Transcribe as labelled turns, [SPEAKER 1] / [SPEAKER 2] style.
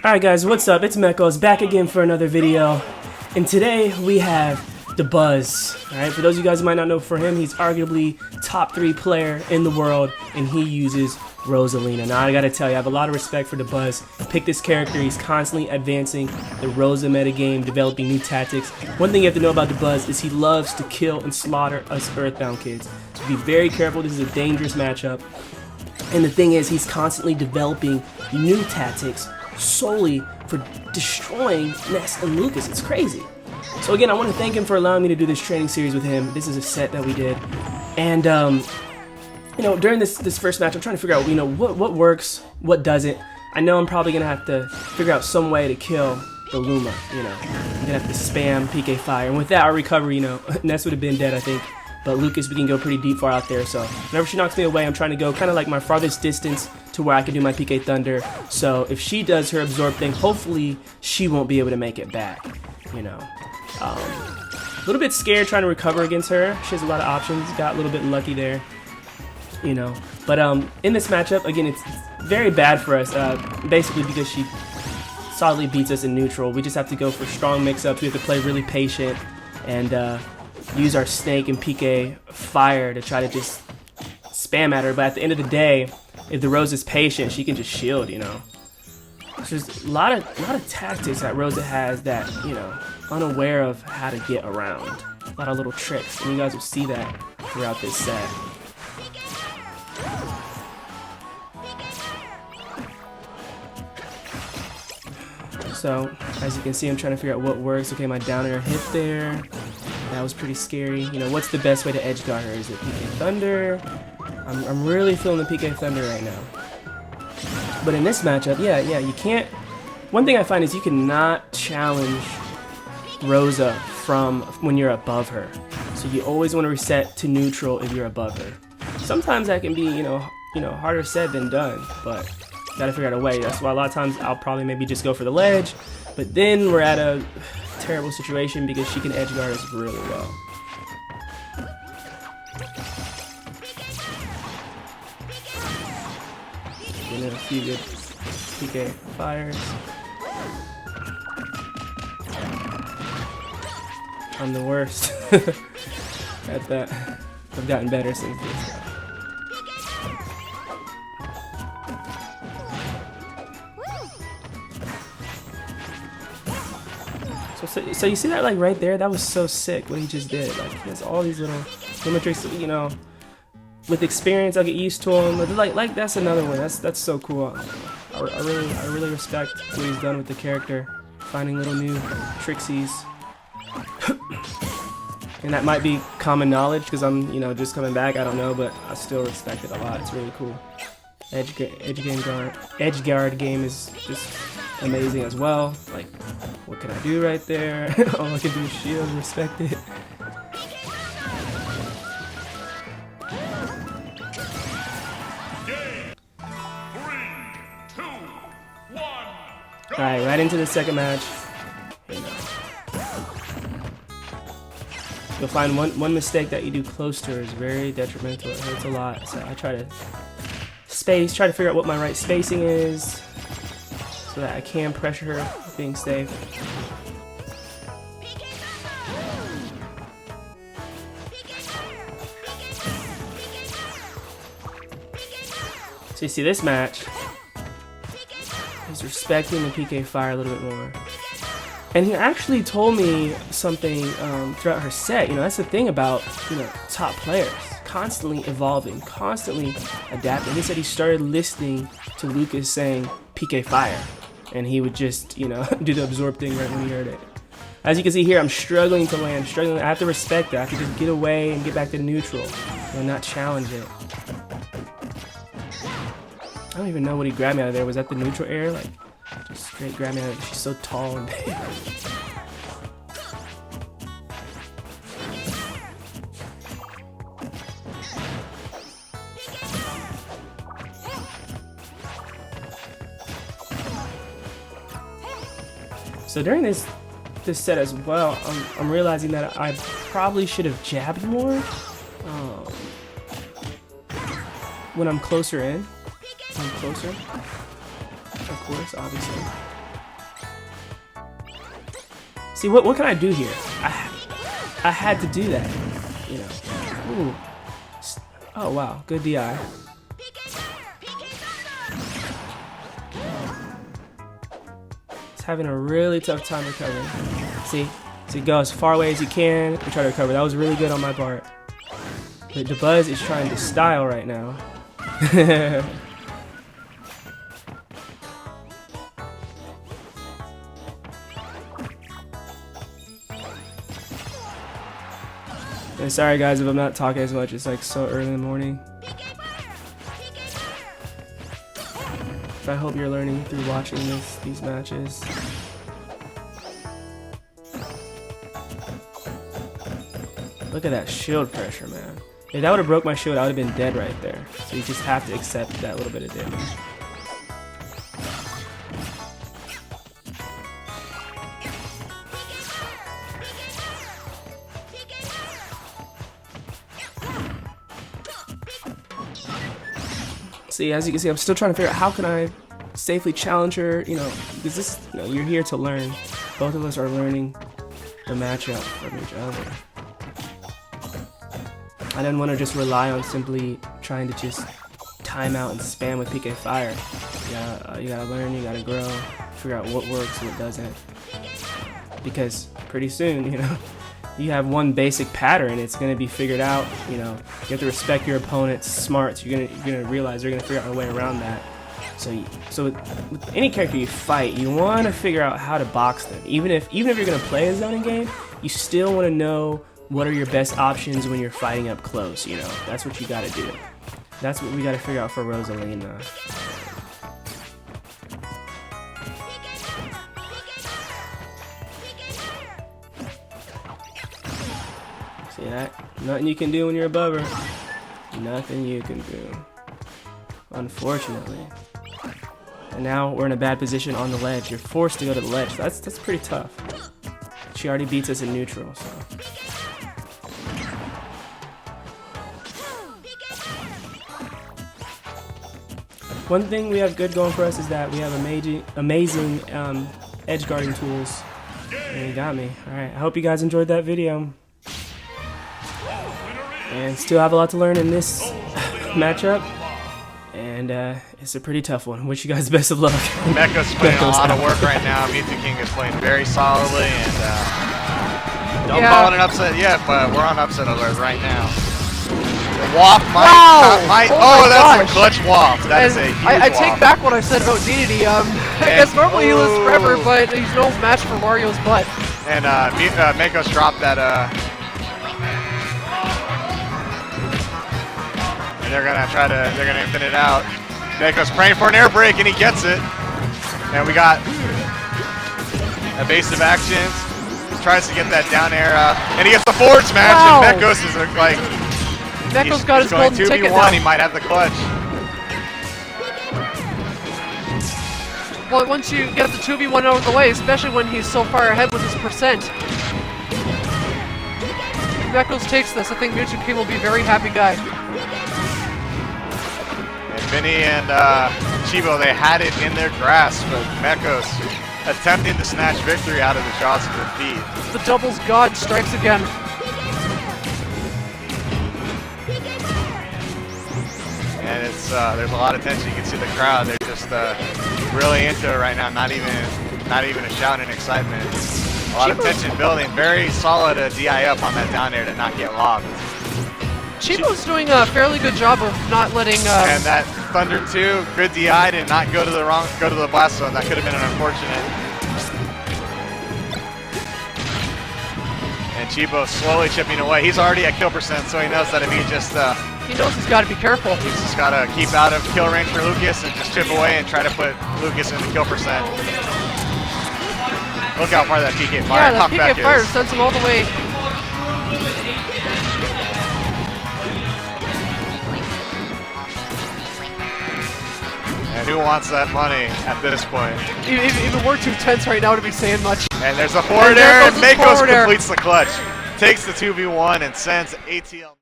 [SPEAKER 1] Alright guys, what's up? It's Mekos back again for another video. And today we have Dabuz. Alright, for those of you guys who might not know, for him, he's arguably top 3 player in the world, and he uses Rosalina. Now I gotta tell you, I have a lot of respect for Dabuz. Pick this character, he's constantly advancing the Rosa metagame, developing new tactics. One thing you have to know about Dabuz is he loves to kill and slaughter us Earthbound kids. So be very careful, this is a dangerous matchup. And the thing is, he's constantly developing new tactics solely for destroying Ness and Lucas. It's crazy. So again, I want to thank him for allowing me to do this training series with him. This is a set that we did, and you know, during this first match, I'm trying to figure out, you know, what works, what doesn't. I know I'm probably gonna have to figure out some way to kill the Luma. You know, I'm gonna have to spam PK fire, and with that, our recovery, you know, Ness would have been dead, I think. But Lucas, we can go pretty deep far out there, so whenever she knocks me away, I'm trying to go kind of like my farthest distance to where I can do my PK Thunder. So if she does her absorb thing, hopefully she won't be able to make it back, you know. A little bit scared trying to recover against her. She has a lot of options, got a little bit lucky there, you know. But in this matchup, again, it's very bad for us, basically because she solidly beats us in neutral. We just have to go for strong mix-ups. We have to play really patient and use our snake and PK fire to try to just spam at her. But at the end of the day, if the Rosa is patient, she can just shield, you know. So there's a lot of tactics that Rosa has that, you know, unaware of how to get around. A lot of little tricks, and you guys will see that throughout this set. So, as you can see, I'm trying to figure out what works. Okay, my down air hit there. That was pretty scary. You know, what's the best way to edge guard her? Is it PK Thunder? I'm really feeling the PK Thunder right now. But in this matchup, yeah, you can't... One thing I find is you cannot challenge Rosa from when you're above her. So you always want to reset to neutral if you're above her. Sometimes that can be, you know, harder said than done, but gotta figure out a way. That's why a lot of times I'll probably maybe just go for the ledge, but then we're at a terrible situation because she can edge guard us really well. Getting a few good PK fires. I'm the worst at that. I've gotten better since this. So you see that, like, right there? That was so sick what he just did. Like, he has all these little Luma tricks, you know. With experience, I'll get used to him. But like that's another one. That's so cool. I really respect what he's done with the character, finding little new tricksies. And that might be common knowledge because I'm, you know, just coming back. I don't know, but I still respect it a lot. It's really cool. Edge guard game is just amazing as well. Like, what can I do right there? All I can do is shield, respect it. Alright, right into the second match. You know, you'll find one mistake that you do close to her is very detrimental. It hurts a lot. So I try to try to figure out what my right spacing is so that I can pressure her being safe. So you see this match, he's respecting the PK fire a little bit more. And he actually told me something throughout her set. You know, that's the thing about, you know, top players. Constantly evolving, constantly adapting. He said he started listening to Lucas saying PK fire. And he would just, you know, do the absorb thing right when he heard it. As you can see here, I'm struggling to land, struggling. I have to respect that. I have to just get away and get back to neutral. And not challenge it. I don't even know what he grabbed me out of there. Was that the neutral air? Like, just straight grab me out of it. She's so tall and big. So during this set as well, I'm realizing that I probably should have jabbed more when I'm closer in. I'm closer, of course, obviously. See, what can I do here? I had to do that, you know. Ooh. Oh, wow. Good DI. It's having a really tough time recovering. See? So go as far away as you can and try to recover. That was really good on my part. But Dabuz is trying to style right now. And sorry guys if I'm not talking as much, it's like so early in the morning. But I hope you're learning through watching these matches. Look at that shield pressure, man. If that would have broke my shield, I would have been dead right there. So you just have to accept that little bit of damage. See, as you can see, I'm still trying to figure out how can I safely challenge her, you know, because this, you know, you're here to learn. Both of us are learning the matchup from each other. I didn't want to just rely on simply trying to just time out and spam with PK Fire. You gotta learn, you gotta grow, figure out what works, what doesn't. Because pretty soon, you know, you have one basic pattern, it's gonna be figured out. You know, you have to respect your opponent's smarts. You're gonna realize they're gonna figure out a way around that. So with any character you fight, you want to figure out how to box them. Even if you're gonna play a zoning game, you still want to know what are your best options when you're fighting up close. You know, that's what you gotta do. That's what we gotta figure out for Rosalina. See that? Nothing you can do when you're above her. Nothing you can do. Unfortunately. And now we're in a bad position on the ledge. You're forced to go to the ledge. That's pretty tough. She already beats us in neutral, so. One thing we have good going for us is that we have amazing edge guarding tools. And you got me. Alright, I hope you guys enjoyed that video. And still have a lot to learn in this matchup. And it's a pretty tough one. Wish you guys best of luck.
[SPEAKER 2] Mecha's putting a lot of work right now. Mewtwo King is playing very solidly. And don't call it an upset yet, but we're on upset alert right now. The walk might, that's a clutch walk. That is a huge
[SPEAKER 3] I take back what I said about Dedede. I guess normally he lives forever, but he's no match for Mario's butt.
[SPEAKER 2] And Meko's dropped that, and they're gonna infinite out. Meko's praying for an air break, and he gets it. And we got evasive actions. He tries to get that down air, and he gets the forward smash, and Mekos is like,
[SPEAKER 3] Meko's got his golden ticket now.
[SPEAKER 2] He might have the clutch.
[SPEAKER 3] Well, once you get the 2v1 out of the way, especially when he's so far ahead with his percent. If Mekos takes this, I think Mewtwo King will be a very happy guy.
[SPEAKER 2] And Vinny and Chivo, they had it in their grasp, but Mekos attempting to snatch victory out of the jaws of their feet.
[SPEAKER 3] The doubles god strikes again.
[SPEAKER 2] And it's there's a lot of tension. You can see the crowd; they're just really into it right now. Not even a shout in excitement. A lot of tension building. Very solid DI up on that down air to not get locked.
[SPEAKER 3] Chivo's doing a fairly good job of not letting.
[SPEAKER 2] And that Thunder 2, good DI, did not go to the blast zone. That could have been an unfortunate. And Chivo slowly chipping away. He's already at kill percent, so he knows that if he just
[SPEAKER 3] he knows he's got to be careful.
[SPEAKER 2] He's just got to keep out of kill range for Lucas and just chip away and try to put Lucas in the kill percent. Look how far that PK Fire
[SPEAKER 3] that PK Fire sends him all the way.
[SPEAKER 2] And who wants that money at this point?
[SPEAKER 3] Even we're too tense right now to be saying much.
[SPEAKER 2] And there's a forward air, and Mekos completes the clutch. Takes the 2v1 and sends ATL.